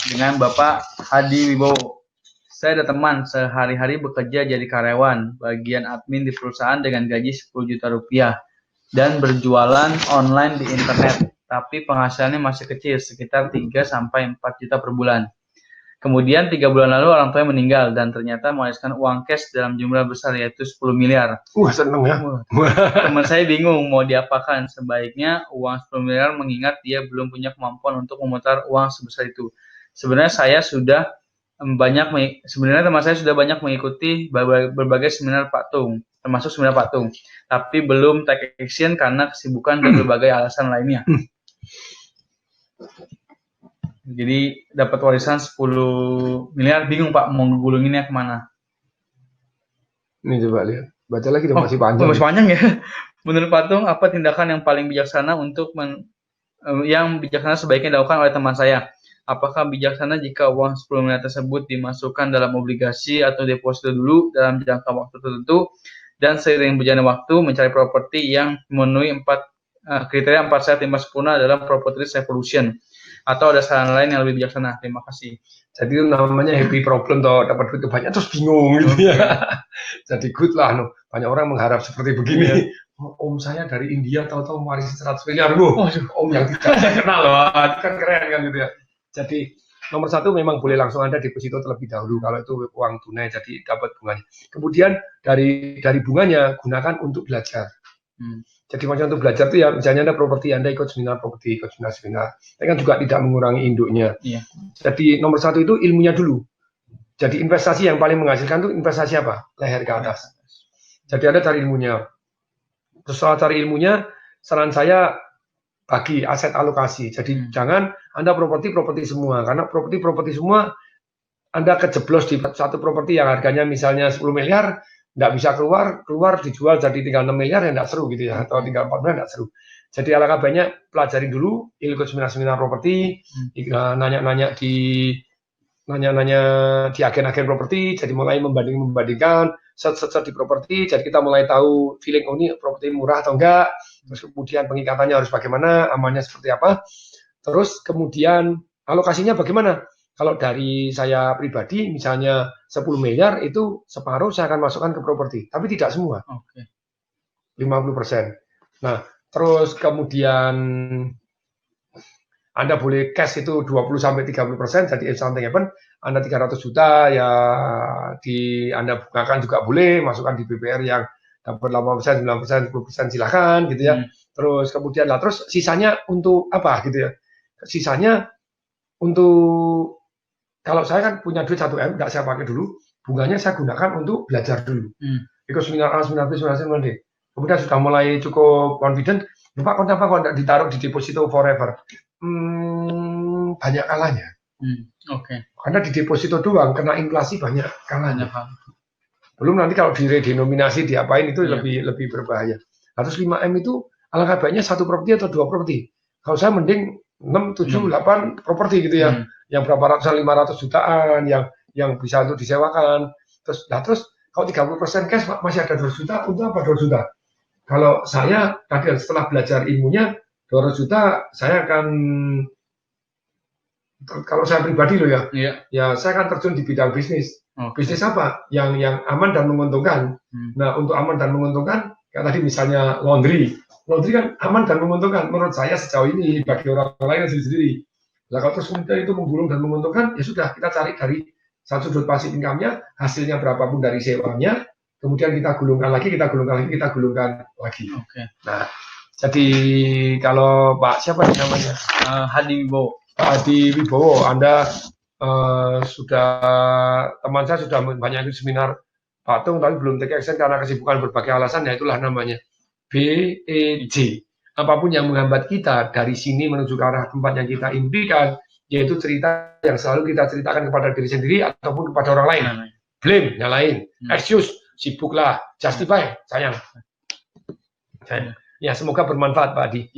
dengan Bapak Hadi Wibowo. Saya ada teman sehari-hari bekerja jadi karyawan bagian admin di perusahaan dengan gaji 10 juta rupiah dan berjualan online di internet, tapi penghasilannya masih kecil, sekitar 3 sampai 4 juta per bulan. Kemudian 3 bulan lalu orang tuanya meninggal dan ternyata mewariskan uang cash dalam jumlah besar, yaitu 10 miliar. Seneng ya. Teman saya bingung mau diapakan. Sebaiknya uang 10 miliar mengingat dia belum punya kemampuan untuk memutar uang sebesar itu. Sebenarnya teman saya sudah banyak mengikuti berbagai seminar Pak Tung, termasuk seminar Pak Tung, tapi belum take action karena kesibukan dan berbagai alasan lainnya. Jadi dapat warisan 10 miliar, bingung Pak mau ngegulunginnya kemana. Ini coba lihat, baca lagi dong, masih panjang. Masih panjang ya. Menurut Pak Tung, apa tindakan yang paling bijaksana yang bijaksana sebaiknya dilakukan oleh teman saya? Apakah bijaksana jika uang 10 miliar tersebut dimasukkan dalam obligasi atau deposito dulu dalam jangka waktu tertentu dan seiring berjalannya waktu mencari properti yang memenuhi kriteria 4 sehat 5 sempurna dalam property revolution, atau ada saran lain yang lebih bijaksana? Terima kasih. Jadi itu namanya happy problem toh, dapat duit banyak terus bingung gitu ya. Jadi good lah, banyak orang mengharap seperti begini. Om saya dari India tahu-tahu mewarisi 100 miliar om yang tidak saya kenal loh, itu kan keren kan gitu ya. Jadi nomor satu memang boleh langsung Anda deposito terlebih dahulu kalau itu uang tunai, jadi dapat bunganya. Kemudian dari bunganya gunakan untuk belajar. Jadi maksudnya untuk belajar itu ya, misalnya Anda properti, Anda ikut seminar properti, ikut seminar, tapi kan juga tidak mengurangi induknya. Jadi nomor satu itu ilmunya dulu. Jadi investasi yang paling menghasilkan itu investasi apa? Leher ke atas. Jadi Anda cari ilmunya. Terus soal cari ilmunya, saran saya bagi aset alokasi. Jadi jangan Anda properti semua, karena properti semua Anda kejeblos di satu properti yang harganya misalnya 10 miliar, nggak bisa keluar dijual jadi tinggal 6 miliar ya nggak seru gitu ya, atau tinggal 4 miliar nggak seru. Jadi alangkah banyak pelajari dulu, ikut seminar properti, nanya-nanya di agen-agen properti, jadi mulai membandingkan search di properti, jadi kita mulai tahu feeling ini properti murah atau enggak, terus kemudian pengikatannya harus bagaimana, amannya seperti apa, terus kemudian alokasinya bagaimana. Kalau dari saya pribadi, misalnya 10 miliar itu separuh saya akan masukkan ke properti, tapi tidak semua. 50%. Nah, terus kemudian Anda boleh cash itu 20-30%, jadi if something happen, Anda 300 juta ya Anda bukakan juga boleh, masukkan di BPR yang dapat 8%, 9%, 10% silakan gitu ya. Terus kemudian terus sisanya untuk apa gitu ya? Sisanya untuk, kalau saya kan punya duit 1 M, nggak saya pakai dulu, bunganya saya gunakan untuk belajar dulu. Ikut seminar A, seminar B, seminar C, seminar D. Kemudian sudah mulai cukup confident, Pak, kenapa kok nggak ditaruh di deposito forever? Banyak kalanya. Karena di deposito doang, kena inflasi banyak kalanya. Belum nanti kalau diredenominasi, diapain itu lebih berbahaya. Terus 5M itu alangkah baiknya 1 properti atau 2 properti. Kalau saya mending 6, 7, 8 properti gitu ya. Yang berapa ratusan, 500 jutaan, yang bisa untuk disewakan. Terus kalau 30% cash masih ada 200 juta, untuk apa 200 juta? Kalau saya tadi setelah belajar ilmunya, 200 juta saya akan, kalau saya pribadi loh ya saya akan terjun di bidang bisnis. Bisnis apa? Yang aman dan menguntungkan. Nah, untuk aman dan menguntungkan, kayak tadi misalnya laundry kan aman dan menguntungkan menurut saya sejauh ini, bagi orang lain sendiri. Nah, kalau terus kemudian itu menggulung dan menguntungkan, ya sudah, kita cari dari satu sudut passive income-nya, hasilnya berapapun dari sewanya, kemudian kita gulungkan lagi. Nah, jadi kalau Pak siapa namanya? Hadi Wibowo. Pak Hadi Wibowo, Anda teman saya sudah banyak ikut seminar Pak Tung, tapi belum take action karena kesibukan berbagai alasan, ya itulah namanya BEJ. Apapun yang menghambat kita dari sini menuju ke arah tempat yang kita impikan, yaitu cerita yang selalu kita ceritakan kepada diri sendiri ataupun kepada orang lain. Blame, nyalain, excuse, sibuklah, justify, sayang. Ya, semoga bermanfaat Pak Adi.